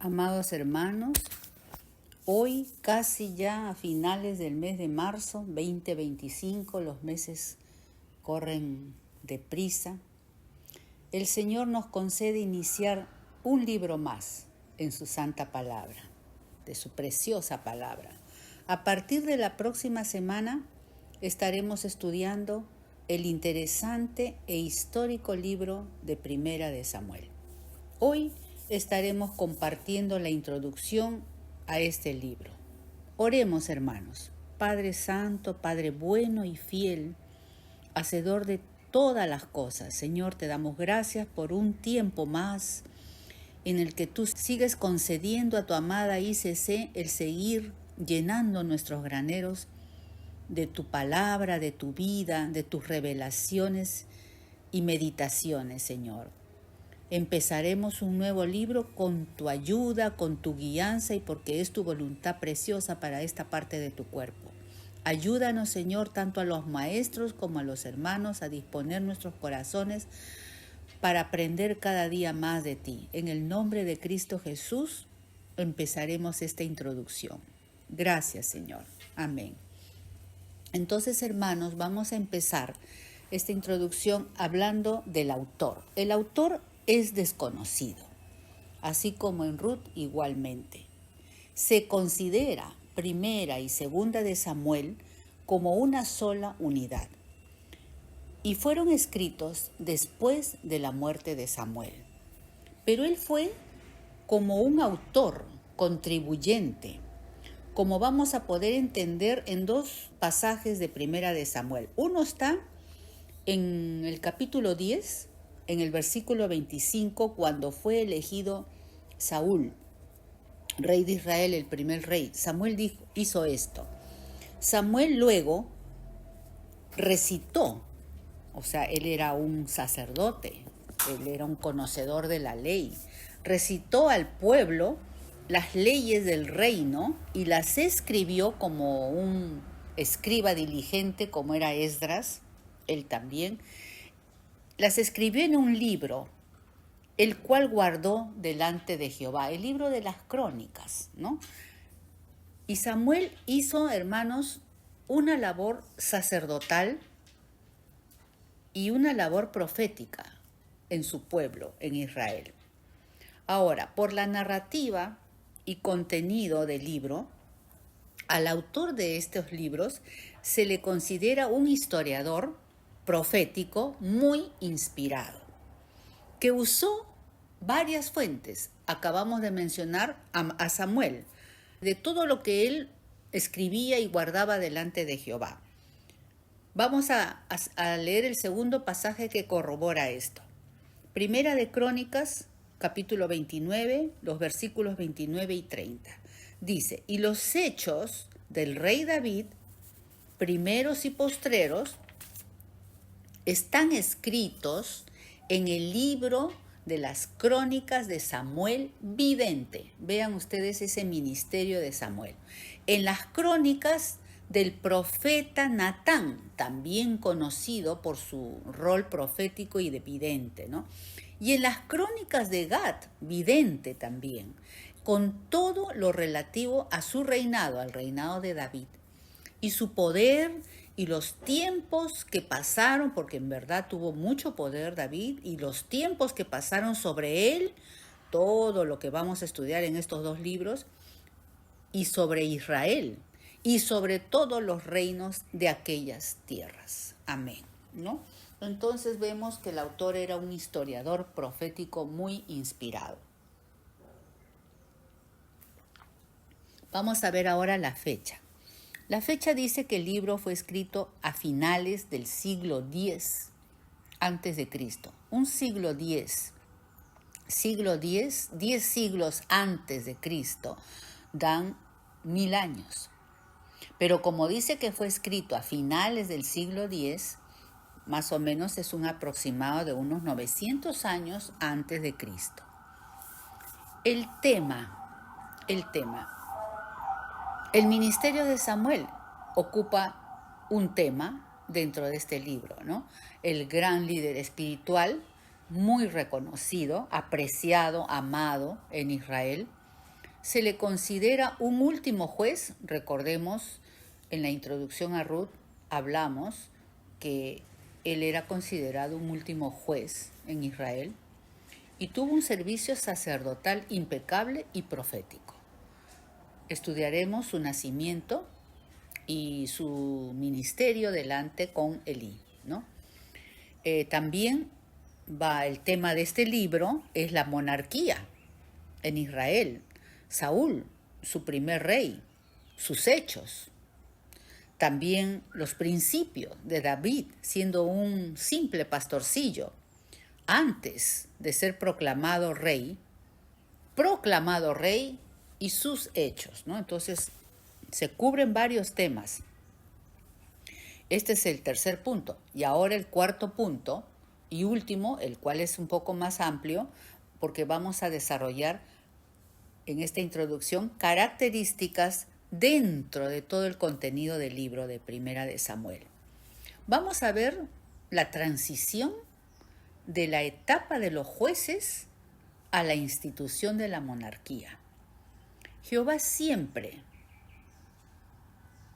Amados hermanos, hoy casi ya a finales del mes de marzo 2025, los meses corren deprisa, el Señor nos concede iniciar un libro más en su santa palabra, de su preciosa palabra. A partir de la próxima semana estaremos estudiando el interesante e histórico libro de Primera de Samuel. Hoy estaremos compartiendo la introducción a este libro. Oremos, hermanos. Padre Santo, Padre bueno y fiel, hacedor de todas las cosas, Señor, te damos gracias por un tiempo más en el que tú sigues concediendo a tu amada ICC el seguir llenando nuestros graneros de tu palabra, de tu vida, de tus revelaciones y meditaciones, Señor. Empezaremos un nuevo libro con tu ayuda, con tu guianza y porque es tu voluntad preciosa para esta parte de tu cuerpo. Ayúdanos, Señor, tanto a los maestros como a los hermanos a disponer nuestros corazones para aprender cada día más de ti. En el nombre de Cristo Jesús empezaremos esta introducción. Gracias, Señor. Amén. Entonces, hermanos, vamos a empezar esta introducción hablando del autor. El autor es desconocido, así como en Ruth igualmente. Se considera Primera y Segunda de Samuel como una sola unidad y fueron escritos después de la muerte de Samuel. Pero él fue como un autor contribuyente, como vamos a poder entender en dos pasajes de Primera de Samuel. Uno está en el capítulo 10, en el versículo 25, cuando fue elegido Saúl, rey de Israel, el primer rey. Samuel hizo esto. Samuel luego recitó, o sea, él era un sacerdote, él era un conocedor de la ley, recitó al pueblo las leyes del reino y las escribió como un escriba diligente, como era Esdras, él también. Las escribió en un libro, el cual guardó delante de Jehová, el libro de las crónicas, ¿no? Y Samuel hizo, hermanos, una labor sacerdotal y una labor profética en su pueblo, en Israel. Ahora, por la narrativa y contenido del libro, al autor de estos libros se le considera un historiador profético muy inspirado, que usó varias fuentes. Acabamos de mencionar a Samuel, de todo lo que él escribía y guardaba delante de Jehová. Vamos a leer el segundo pasaje que corrobora esto. Primera de Crónicas, capítulo 29, los versículos 29 y 30. Dice, y los hechos del rey David, primeros y postreros, están escritos en el libro de las crónicas de Samuel vidente. Vean ustedes ese ministerio de Samuel. En las crónicas del profeta Natán, también conocido por su rol profético y de vidente, ¿no? Y en las crónicas de Gad, vidente también, con todo lo relativo a su reinado, al reinado de David, y su poder y los tiempos que pasaron, porque en verdad tuvo mucho poder David, y los tiempos que pasaron sobre él, todo lo que vamos a estudiar en estos dos libros, y sobre Israel, y sobre todos los reinos de aquellas tierras. Amén, ¿no? Entonces vemos que el autor era un historiador profético muy inspirado. Vamos a ver ahora la fecha. La fecha dice que el libro fue escrito a finales del siglo X antes de Cristo. Un siglo X, 10 siglos antes de Cristo, dan 1000 años. Pero como dice que fue escrito a finales del siglo X, más o menos es un aproximado de unos 900 años antes de Cristo. El tema. El ministerio de Samuel ocupa un tema dentro de este libro, ¿no? El gran líder espiritual, muy reconocido, apreciado, amado en Israel, se le considera un último juez. Recordemos, en la introducción a Ruth hablamos que él era considerado un último juez en Israel y tuvo un servicio sacerdotal impecable y profético. Estudiaremos su nacimiento y su ministerio delante con Elí, ¿no? También el tema de este libro es la monarquía en Israel, Saúl, su primer rey, sus hechos. También los principios de David, siendo un simple pastorcillo, antes de ser proclamado rey y sus hechos, ¿no? Entonces, se cubren varios temas. Este es el tercer punto. Y ahora el cuarto punto y último, el cual es un poco más amplio, porque vamos a desarrollar en esta introducción características dentro de todo el contenido del libro de Primera de Samuel. Vamos a ver la transición de la etapa de los jueces a la institución de la monarquía. Jehová siempre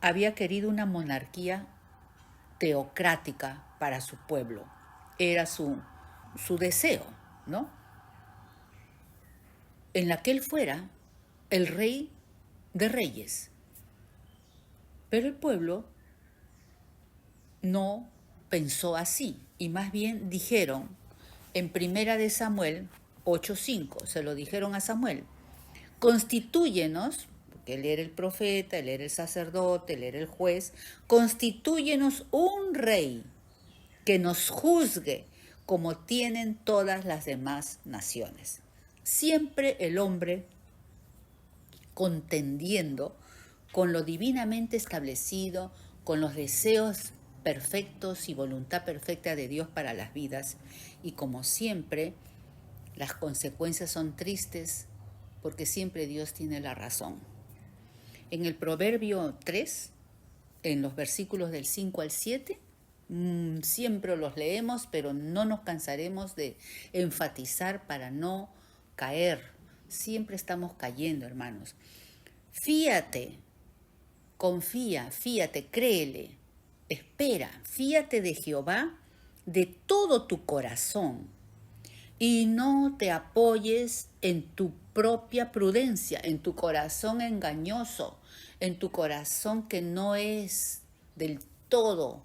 había querido una monarquía teocrática para su pueblo. Era su deseo, ¿no? En la que él fuera el rey de reyes. Pero el pueblo no pensó así y más bien dijeron en Primera de Samuel 8:5, se lo dijeron a Samuel: constitúyenos, porque él era el profeta, él era el sacerdote, él era el juez, constitúyenos un rey que nos juzgue como tienen todas las demás naciones. Siempre el hombre contendiendo con lo divinamente establecido, con los deseos perfectos y voluntad perfecta de Dios para las vidas. Y como siempre, las consecuencias son tristes porque siempre Dios tiene la razón. En el Proverbio 3, en los versículos del 5 al 7, siempre los leemos, pero no nos cansaremos de enfatizar para no caer. Siempre estamos cayendo, hermanos. Fíate, confía, fíate, créele, espera, fíate de Jehová de todo tu corazón y no te apoyes en tu propia prudencia, en tu corazón engañoso, en tu corazón que no es del todo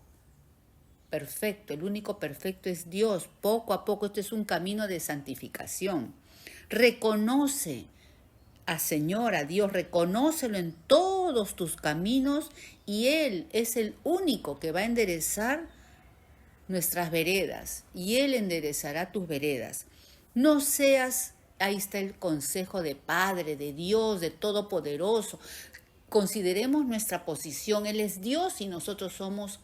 perfecto. El único perfecto es Dios. Poco a poco, este es un camino de santificación. Reconoce al Señor, a Dios, reconócelo en todos tus caminos y Él es el único que va a enderezar nuestras veredas y Él enderezará tus veredas. No seas, ahí está el consejo de Padre, de Dios, de Todopoderoso. Consideremos nuestra posición. Él es Dios y nosotros somos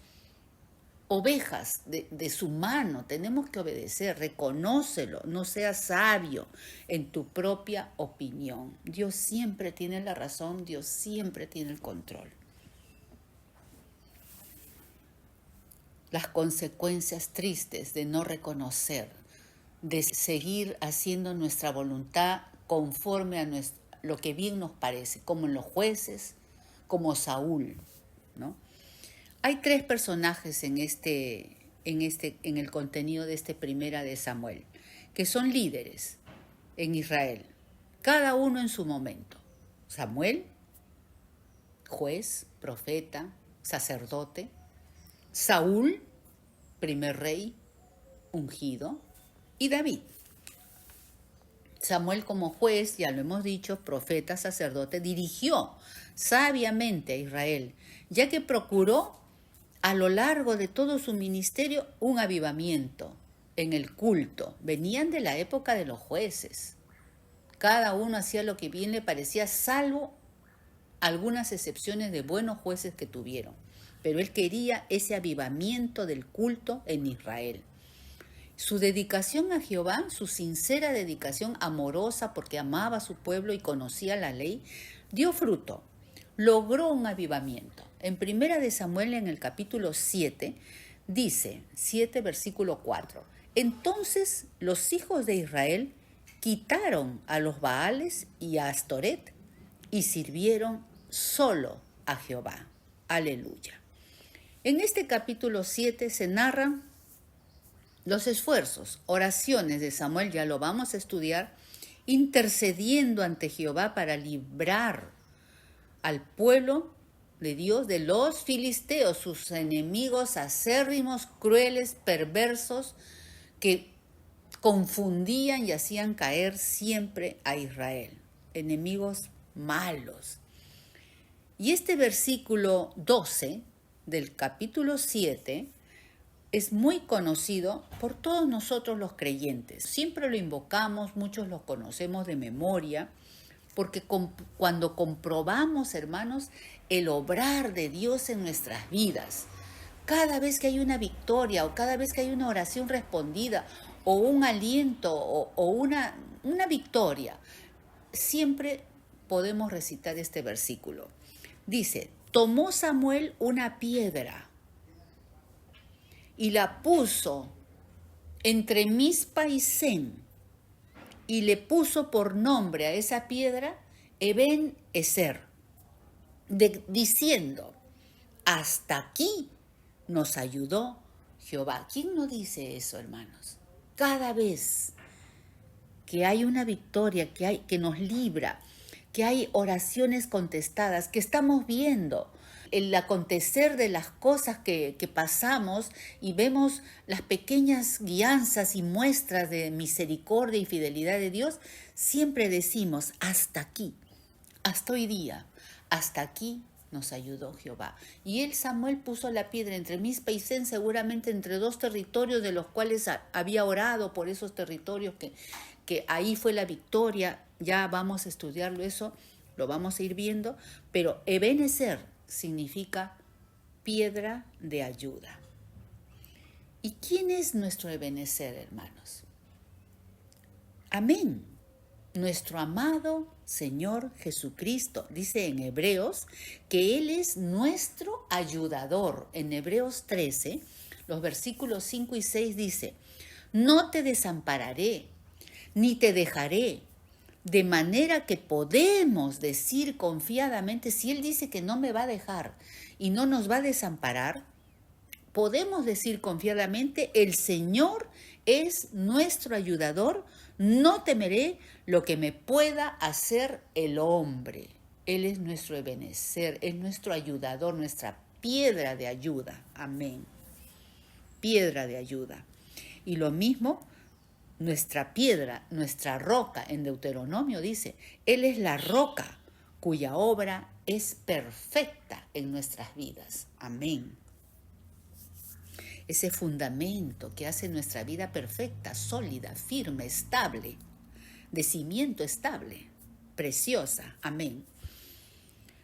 ovejas de su mano. Tenemos que obedecer, reconócelo, no seas sabio en tu propia opinión. Dios siempre tiene la razón, Dios siempre tiene el control. Las consecuencias tristes de no reconocer, de seguir haciendo nuestra voluntad conforme a lo que bien nos parece, como en los jueces, como Saúl, ¿no? Hay tres personajes en el contenido de este Primera de Samuel, que son líderes en Israel, cada uno en su momento. Samuel, juez, profeta, sacerdote. Saúl, primer rey, ungido. Y David. Samuel como juez, ya lo hemos dicho, profeta, sacerdote, dirigió sabiamente a Israel, ya que procuró a lo largo de todo su ministerio un avivamiento en el culto. Venían de la época de los jueces. Cada uno hacía lo que bien le parecía, salvo algunas excepciones de buenos jueces que tuvieron. Pero él quería ese avivamiento del culto en Israel. Su dedicación a Jehová, su sincera dedicación amorosa porque amaba a su pueblo y conocía la ley, dio fruto. Logró un avivamiento. En Primera de Samuel, en el capítulo 7, dice, 7 versículo 4, entonces los hijos de Israel quitaron a los Baales y a Astoret y sirvieron solo a Jehová. Aleluya. En este capítulo 7 se narran los esfuerzos, oraciones de Samuel, ya lo vamos a estudiar, intercediendo ante Jehová para librar al pueblo de Dios de los filisteos, sus enemigos acérrimos, crueles, perversos, que confundían y hacían caer siempre a Israel. Enemigos malos. Y este versículo 12 del capítulo 7 es muy conocido por todos nosotros los creyentes. Siempre lo invocamos, muchos lo conocemos de memoria, porque cuando comprobamos, hermanos, el obrar de Dios en nuestras vidas, cada vez que hay una victoria o cada vez que hay una oración respondida o un aliento o una victoria, siempre podemos recitar este versículo. Dice, tomó Samuel una piedra y la puso entre Mizpa y Sen, y le puso por nombre a esa piedra Eben-Ezer, diciendo, hasta aquí nos ayudó Jehová. ¿Quién no dice eso, hermanos? Cada vez que hay una victoria, que nos libra, que hay oraciones contestadas, que estamos viendo el acontecer de las cosas que pasamos y vemos las pequeñas guianzas y muestras de misericordia y fidelidad de Dios, siempre decimos, hasta aquí, hasta hoy día, hasta aquí nos ayudó Jehová. Y él, Samuel, puso la piedra entre Mizpa y Sen, seguramente entre dos territorios de los cuales había orado por esos territorios, que ahí fue la victoria. Ya vamos a estudiarlo eso, lo vamos a ir viendo, pero Eben-Ezer significa piedra de ayuda. ¿Y quién es nuestro Eben-Ezer, hermanos? Amén. Nuestro amado Señor Jesucristo. Dice en Hebreos que Él es nuestro ayudador. En Hebreos 13, los versículos 5 y 6 dice, no te desampararé, ni te dejaré. De manera que podemos decir confiadamente, si Él dice que no me va a dejar y no nos va a desamparar, podemos decir confiadamente, el Señor es nuestro ayudador, no temeré lo que me pueda hacer el hombre. Él es nuestro Eben-Ezer, es nuestro ayudador, nuestra piedra de ayuda. Amén. Piedra de ayuda. Y lo mismo, nuestra piedra, nuestra roca, en Deuteronomio dice, Él es la roca cuya obra es perfecta en nuestras vidas. Amén. Ese fundamento que hace nuestra vida perfecta, sólida, firme, estable, de cimiento estable, preciosa. Amén.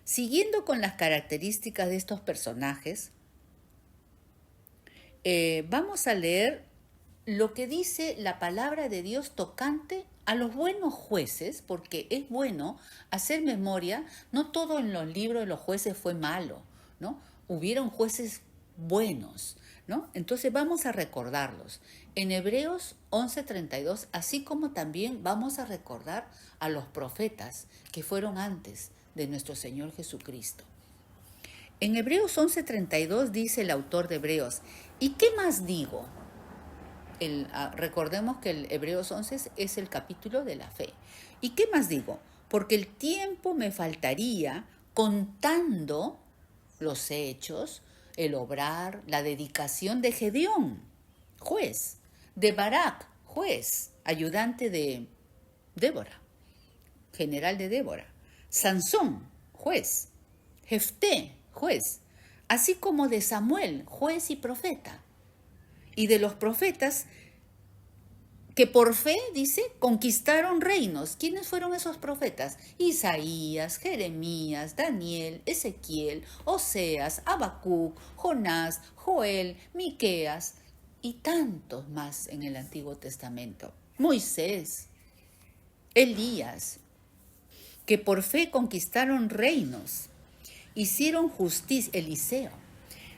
Siguiendo con las características de estos personajes, vamos a leer lo que dice la palabra de Dios tocante a los buenos jueces, porque es bueno hacer memoria. No todo en los libros de los jueces fue malo, ¿no? Hubieron jueces buenos, ¿no? Entonces vamos a recordarlos. En Hebreos 11:32, así como también vamos a recordar a los profetas que fueron antes de nuestro Señor Jesucristo. En Hebreos 11:32 dice el autor de Hebreos, ¿y qué más digo? Recordemos que el Hebreos 11 es el capítulo de la fe. ¿Y qué más digo? Porque el tiempo me faltaría contando los hechos, el obrar, la dedicación de Gedeón, juez, de Barak, juez, ayudante de Débora, general de Débora, Sansón, juez, Jefté, juez, así como de Samuel, juez y profeta. Y de los profetas que por fe, dice, conquistaron reinos. ¿Quiénes fueron esos profetas? Isaías, Jeremías, Daniel, Ezequiel, Oseas, Habacuc, Jonás, Joel, Miqueas y tantos más en el Antiguo Testamento. Moisés, Elías, que por fe conquistaron reinos, hicieron justicia. Eliseo,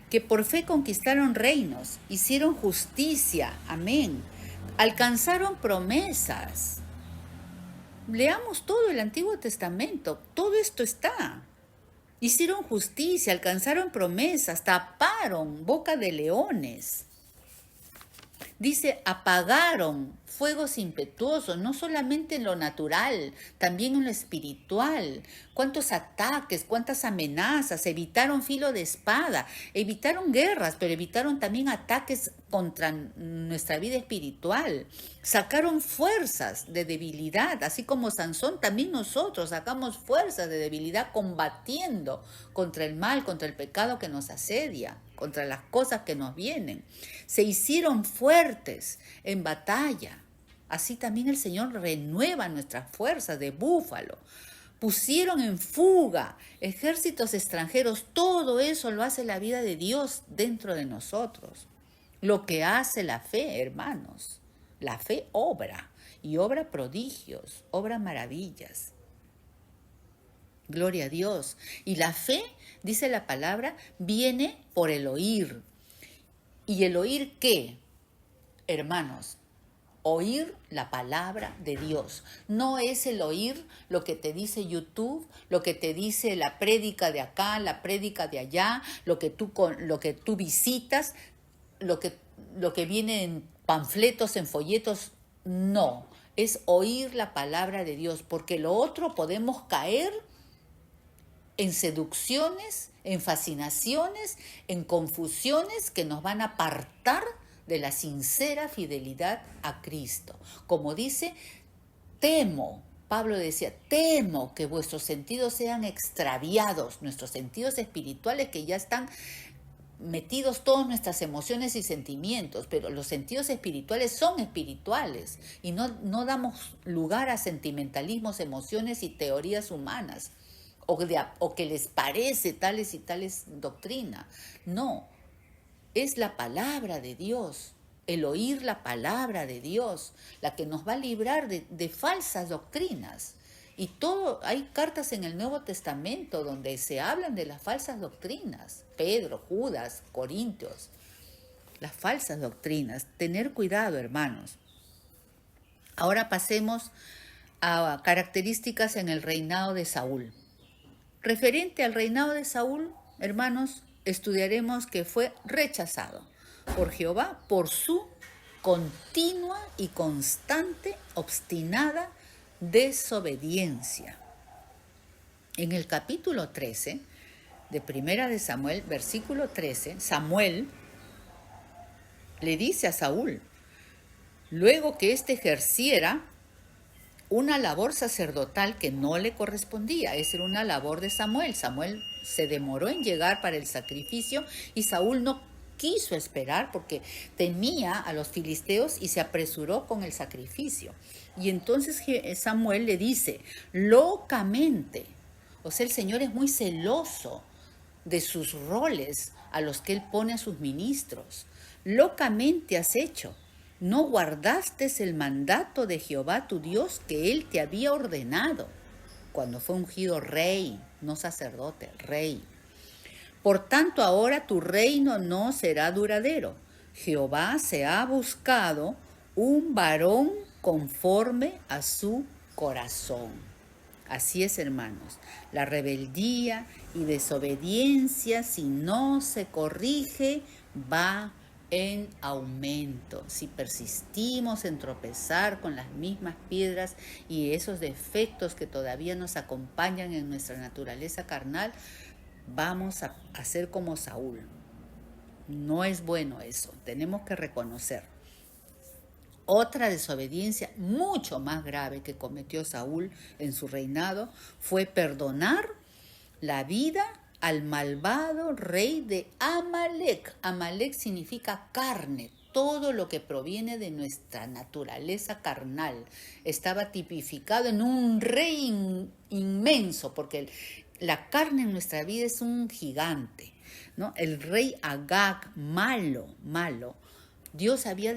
que por fe conquistaron reinos, hicieron justicia, amén, alcanzaron promesas, Leamos todo el Antiguo Testamento, todo esto está. Hicieron justicia, alcanzaron promesas, taparon boca de leones. Dice, apagaron fuegos impetuosos, no solamente en lo natural, también en lo espiritual. Cuántos ataques, cuántas amenazas, evitaron filo de espada, evitaron guerras, pero evitaron también ataques contra nuestra vida espiritual. Sacaron fuerzas de debilidad, así como Sansón, también nosotros sacamos fuerzas de debilidad combatiendo contra el mal, contra el pecado que nos asedia, contra las cosas que nos vienen. Se hicieron fuertes en batalla. Así también el Señor renueva nuestras fuerzas de búfalo. Pusieron en fuga ejércitos extranjeros. Todo eso lo hace la vida de Dios dentro de nosotros. Lo que hace la fe, hermanos. La fe obra, y obra prodigios, obra maravillas. Gloria a Dios. Y la fe, dice la palabra, viene por el oír. ¿Y el oír qué? Hermanos, oír la palabra de Dios. No es el oír lo que te dice YouTube, lo que te dice la prédica de acá, la prédica de allá, lo que tú visitas, lo que viene en panfletos, en folletos. No, es oír la palabra de Dios, porque lo otro podemos caer en seducciones, en fascinaciones, en confusiones que nos van a apartar de la sincera fidelidad a Cristo. Como dice, temo, Pablo decía, temo que vuestros sentidos sean extraviados, nuestros sentidos espirituales que ya están metidos todas nuestras emociones y sentimientos, pero los sentidos espirituales son espirituales y no damos lugar a sentimentalismos, emociones y teorías humanas o que les parece tales y tales doctrinas. No, es la palabra de Dios, el oír la palabra de Dios, la que nos va a librar de falsas doctrinas. Y hay cartas en el Nuevo Testamento donde se hablan de las falsas doctrinas. Pedro, Judas, Corintios, las falsas doctrinas. Tener cuidado, hermanos. Ahora pasemos a características en el reinado de Saúl. Referente al reinado de Saúl, hermanos, estudiaremos que fue rechazado por Jehová por su continua y constante, obstinada desobediencia. En el capítulo 13 de Primera de Samuel, versículo 13, Samuel le dice a Saúl, luego que éste ejerciera una labor sacerdotal que no le correspondía, esa era una labor de Samuel. Samuel se demoró en llegar para el sacrificio y Saúl no quiso esperar porque temía a los filisteos y se apresuró con el sacrificio. Y entonces Samuel le dice, locamente, o sea, el Señor es muy celoso de sus roles a los que Él pone a sus ministros. Locamente has hecho. No guardaste el mandato de Jehová tu Dios que Él te había ordenado cuando fue ungido rey, no sacerdote, rey. Por tanto, ahora tu reino no será duradero. Jehová se ha buscado un varón conforme a su corazón. Así es, hermanos. La rebeldía y desobediencia, si no se corrige, va en aumento. Si persistimos en tropezar con las mismas piedras y esos defectos que todavía nos acompañan en nuestra naturaleza carnal, vamos a ser como Saúl. No es bueno eso, tenemos que reconocer. Otra desobediencia mucho más grave que cometió Saúl en su reinado fue perdonar la vida al malvado rey de Amalec. Amalec significa carne, todo lo que proviene de nuestra naturaleza carnal. Estaba tipificado en un rey inmenso, porque la carne en nuestra vida es un gigante, ¿no? El rey Agag, malo. Dios había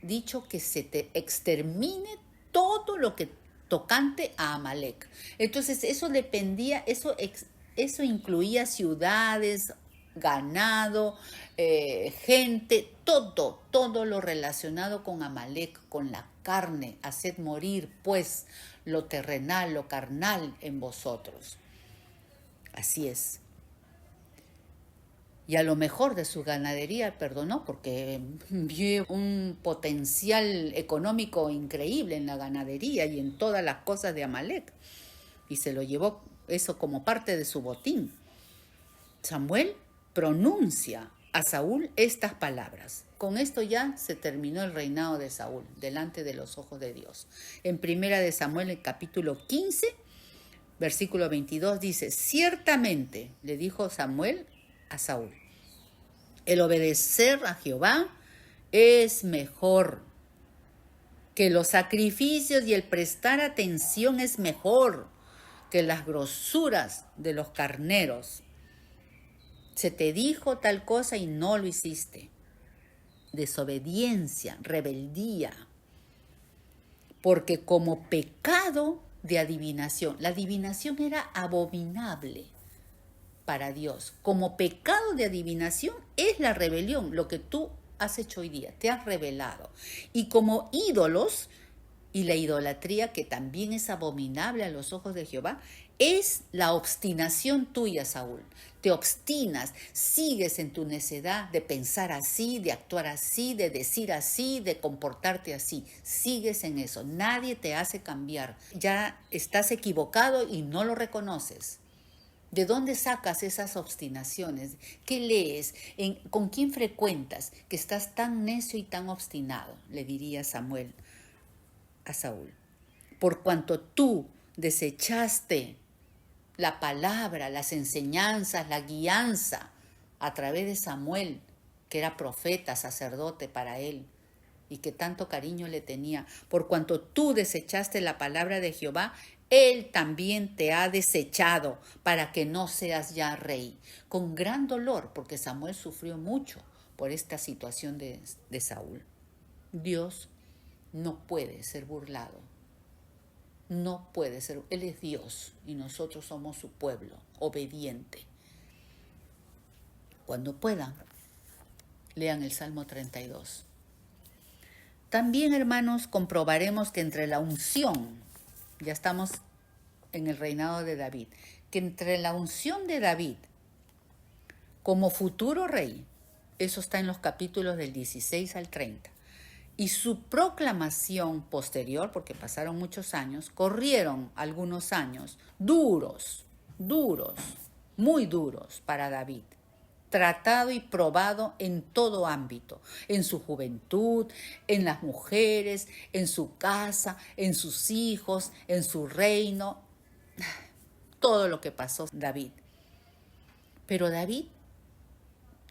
dicho que se te extermine todo lo que tocante a Amalec. Entonces eso dependía, eso incluía ciudades, ganado, gente, todo lo relacionado con Amalec, con la carne. Haced morir, pues, lo terrenal, lo carnal en vosotros. Así es. Y a lo mejor de su ganadería perdonó porque vio un potencial económico increíble en la ganadería y en todas las cosas de Amalek. Y se lo llevó eso como parte de su botín. Samuel pronuncia a Saúl estas palabras. Con esto ya se terminó el reinado de Saúl delante de los ojos de Dios. En Primera de Samuel, el capítulo 15, versículo 22 dice: ciertamente, le dijo Samuel a Saúl, el obedecer a Jehová es mejor que los sacrificios y el prestar atención es mejor que las grosuras de los carneros. Se te dijo tal cosa y no lo hiciste. Desobediencia, rebeldía. Porque como pecado de adivinación, la adivinación era abominable para Dios. Como pecado de adivinación es la rebelión, lo que tú has hecho hoy día, te has rebelado. Y como ídolos, y la idolatría, que también es abominable a los ojos de Jehová, es la obstinación tuya, Saúl. Te obstinas, sigues en tu necedad de pensar así, de actuar así, de decir así, de comportarte así. Sigues en eso, nadie te hace cambiar. Ya estás equivocado y no lo reconoces. ¿De dónde sacas esas obstinaciones? ¿Qué lees? ¿Con quién frecuentas que estás tan necio y tan obstinado? Le diría Samuel a Saúl. Por cuanto tú desechaste la palabra, las enseñanzas, la guianza a través de Samuel, que era profeta, sacerdote para él, y que tanto cariño le tenía. Por cuanto tú desechaste la palabra de Jehová, Él también te ha desechado para que no seas ya rey. Con gran dolor, porque Samuel sufrió mucho por esta situación de Saúl. Dios no puede ser burlado. No puede ser. Él es Dios y nosotros somos su pueblo, obediente. Cuando puedan, lean el Salmo 32. También, hermanos, comprobaremos que entre la unción, ya estamos en el reinado de David, que entre la unción de David como futuro rey, eso está en los capítulos del 16 al 30, y su proclamación posterior, porque pasaron muchos años, corrieron algunos años duros, muy duros para David, tratado y probado en todo ámbito, en su juventud, en las mujeres, en su casa, en sus hijos, en su reino, todo lo que pasó David. Pero David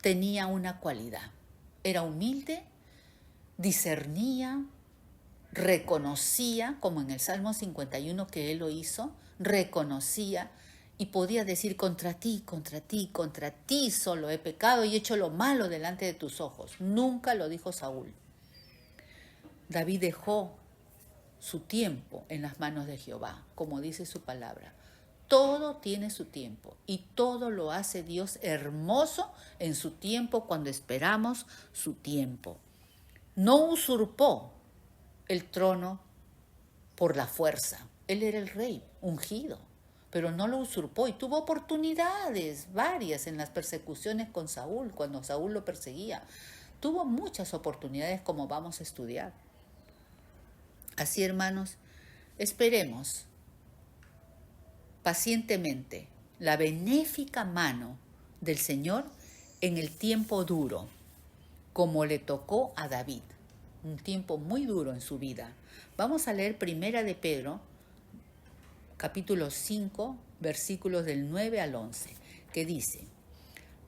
tenía una cualidad, era humilde, discernía, reconocía, como en el Salmo 51 que él lo hizo, reconocía y podía decir: contra ti solo he pecado y hecho lo malo delante de tus ojos. Nunca lo dijo Saúl. David dejó su tiempo en las manos de Jehová, como dice su palabra. Todo tiene su tiempo y todo lo hace Dios hermoso en su tiempo cuando esperamos su tiempo. No usurpó el trono por la fuerza. Él era el rey ungido, pero no lo usurpó y tuvo oportunidades varias en las persecuciones con Saúl, cuando Saúl lo perseguía. Tuvo muchas oportunidades, como vamos a estudiar. Así, hermanos, esperemos pacientemente la benéfica mano del Señor en el tiempo duro, como le tocó a David, un tiempo muy duro en su vida. Vamos a leer Primera de Pedro, capítulo 5, versículos del 9 al 11, que dice: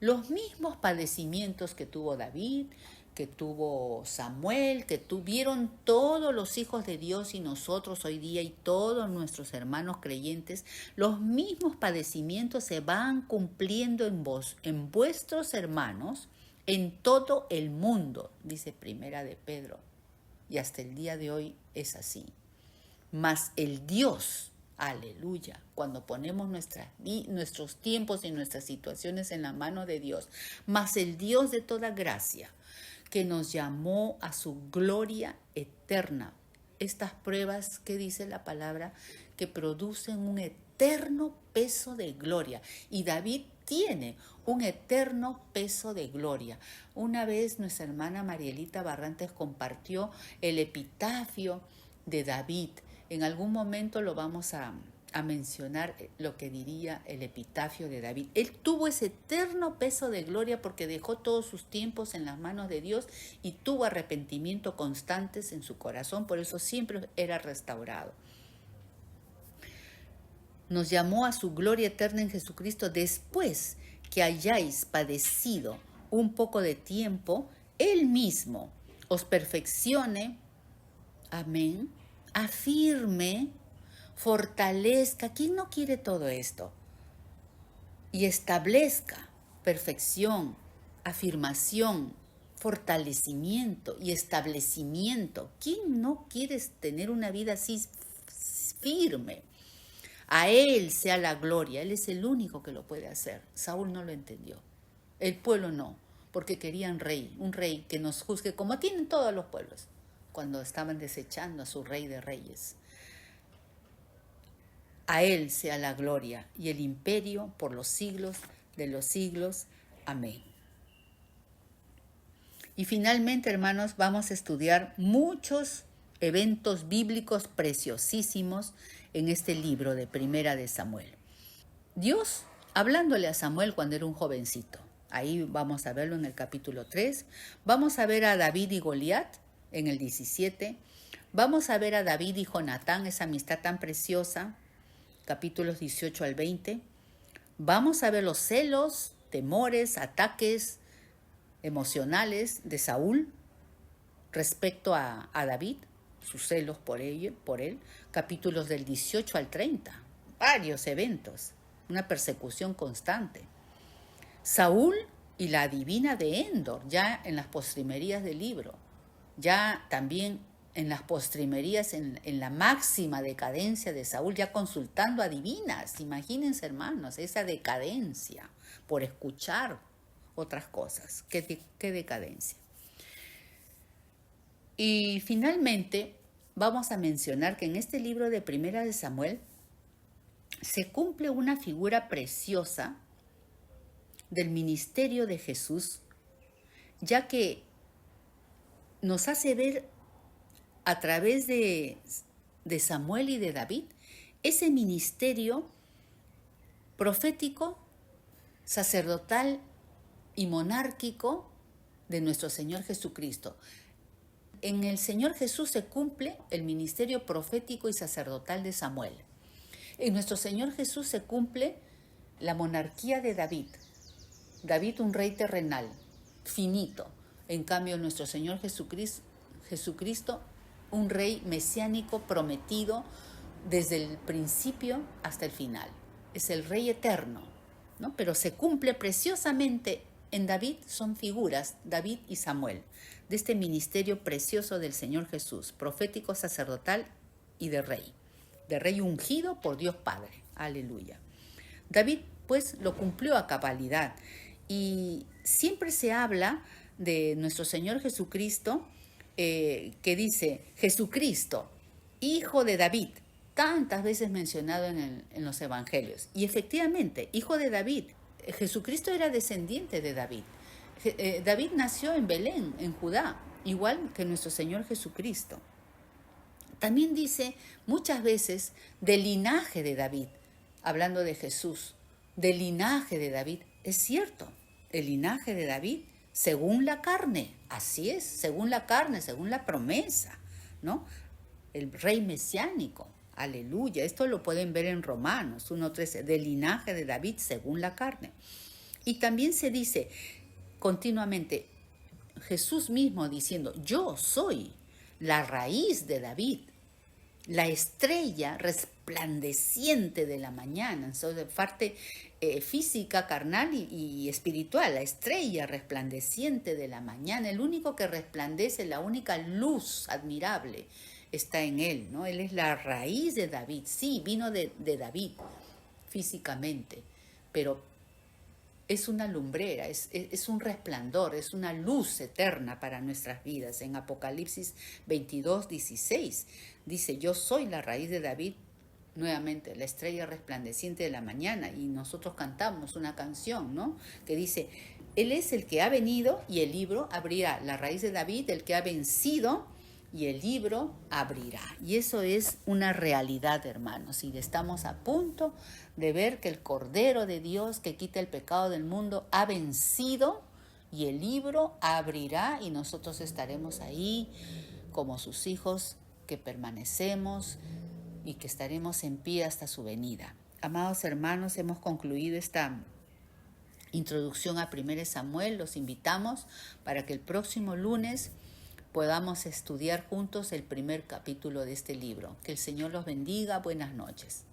los mismos padecimientos que tuvo David, que tuvo Samuel, que tuvieron todos los hijos de Dios y nosotros hoy día y todos nuestros hermanos creyentes, los mismos padecimientos se van cumpliendo en vos, en vuestros hermanos, en todo el mundo, dice Primera de Pedro. Y hasta el día de hoy es así. Mas el Dios, aleluya, cuando ponemos nuestros tiempos y nuestras situaciones en la mano de Dios, mas el Dios de toda gracia, que nos llamó a su gloria eterna. estas pruebas que dice la palabra que producen un eterno peso de gloria. Y David tiene un eterno peso de gloria. Una vez nuestra hermana Marielita Barrantes compartió el epitafio de David. En algún momento lo vamos a mencionar, lo que diría el epitafio de David. Él tuvo ese eterno peso de gloria porque dejó todos sus tiempos en las manos de Dios y tuvo arrepentimiento constantes en su corazón, por eso siempre era restaurado. Nos llamó a su gloria eterna en Jesucristo después que hayáis padecido un poco de tiempo, Él mismo os perfeccione, amén, afirme, fortalezca. ¿Quién no quiere todo esto? Y establezca perfección, afirmación, fortalecimiento y establecimiento. ¿Quién no quiere tener una vida así firme? A Él sea la gloria. Él es el único que lo puede hacer. Saúl no lo entendió. El pueblo no, porque querían rey, un rey que nos juzgue como tienen todos los pueblos, cuando estaban desechando a su rey de reyes. A Él sea la gloria y el imperio por los siglos de los siglos. Amén. Y finalmente, hermanos, vamos a estudiar muchos eventos bíblicos preciosísimos en este libro de Primera de Samuel. Dios hablándole a Samuel cuando era un jovencito. Ahí vamos a verlo en el capítulo 3. Vamos a ver a David y Goliat en el 17. Vamos a ver a David y Jonatán, esa amistad tan preciosa, capítulos 18 al 20. Vamos a ver los celos, temores, ataques emocionales de Saúl respecto a David, sus celos por él, capítulos del 18 al 30. Varios eventos, una persecución constante. Saúl y la adivina de Endor, ya en las postrimerías del libro, ya también en las postrimerías, en la máxima decadencia de Saúl, ya consultando a divinas. Imagínense, hermanos, esa decadencia por escuchar otras cosas. Qué decadencia. Y finalmente vamos a mencionar que en este libro de Primera de Samuel se cumple una figura preciosa del ministerio de Jesús, ya que nos hace ver a través de Samuel y de David ese ministerio profético, sacerdotal y monárquico de nuestro Señor Jesucristo. En el Señor Jesús se cumple el ministerio profético y sacerdotal de Samuel. En nuestro Señor Jesús se cumple la monarquía de David. David, un rey terrenal, finito. En cambio, nuestro Señor Jesucristo, un rey mesiánico prometido desde el principio hasta el final. Es el rey eterno, ¿no? Pero se cumple preciosamente en David, son figuras, David y Samuel, de este ministerio precioso del Señor Jesús, profético, sacerdotal y de rey ungido por Dios Padre. Aleluya. David, pues, lo cumplió a cabalidad. Y siempre se habla de nuestro Señor Jesucristo, que dice, Jesucristo, hijo de David, tantas veces mencionado en los evangelios. Y efectivamente, hijo de David, Jesucristo era descendiente de David. David nació en Belén, en Judá, igual que nuestro Señor Jesucristo. También dice muchas veces del linaje de David, hablando de Jesús, del linaje de David. Es cierto, el linaje de David, según la carne, así es, según la carne, según la promesa, ¿no? El rey mesiánico, aleluya. Esto lo pueden ver en Romanos 1:13, del linaje de David según la carne. Y también se dice continuamente, Jesús mismo diciendo, yo soy la raíz de David, la estrella resplandeciente de la mañana, de parte física, carnal y espiritual, la estrella resplandeciente de la mañana, el único que resplandece, la única luz admirable está en él, ¿no? Él es la raíz de David, sí, vino de David físicamente, pero es una lumbrera, es un resplandor, es una luz eterna para nuestras vidas. En Apocalipsis 22:16 dice, yo soy la raíz de David, nuevamente, la estrella resplandeciente de la mañana, y nosotros cantamos una canción, ¿no? Que dice, Él es el que ha venido y el libro abrirá, la raíz de David, el que ha vencido y el libro abrirá. Y eso es una realidad, hermanos, y estamos a punto de ver que el Cordero de Dios que quita el pecado del mundo ha vencido y el libro abrirá y nosotros estaremos ahí como sus hijos que permanecemos y que estaremos en pie hasta su venida. Amados hermanos, hemos concluido esta introducción a 1 Samuel. Los invitamos para que el próximo lunes podamos estudiar juntos el primer capítulo de este libro. Que el Señor los bendiga. Buenas noches.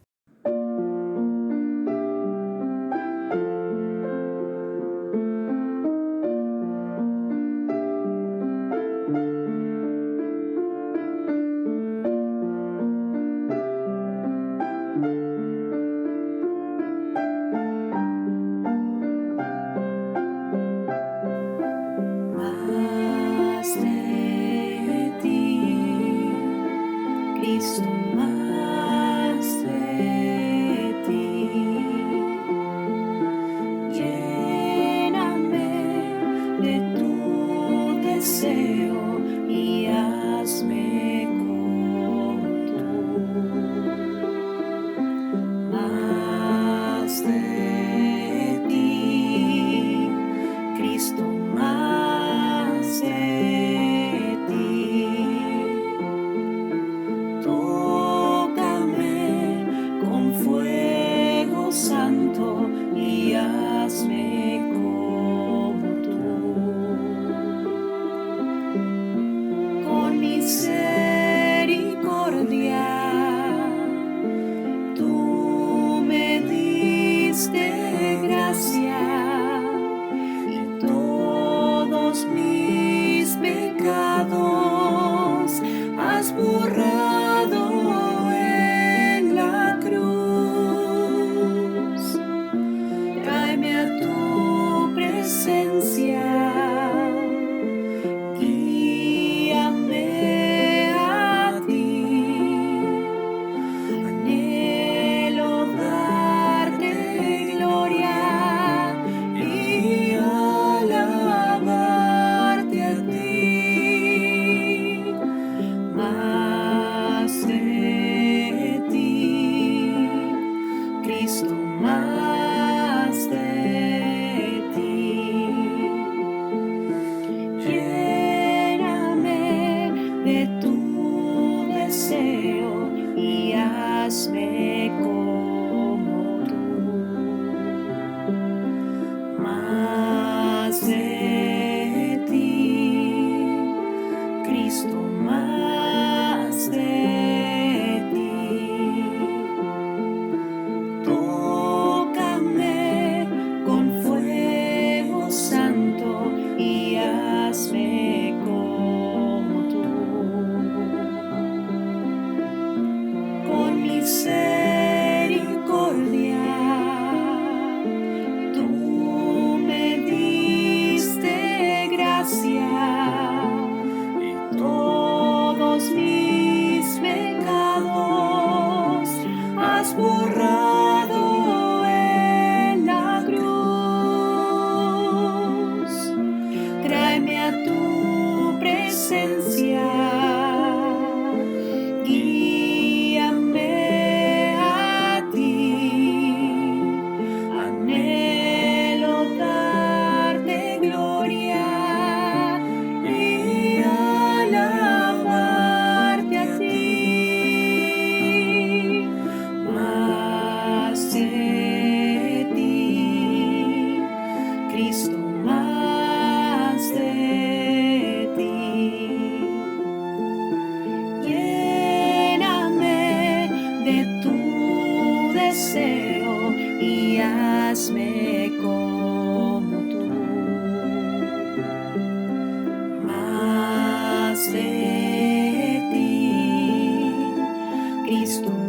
Cristo.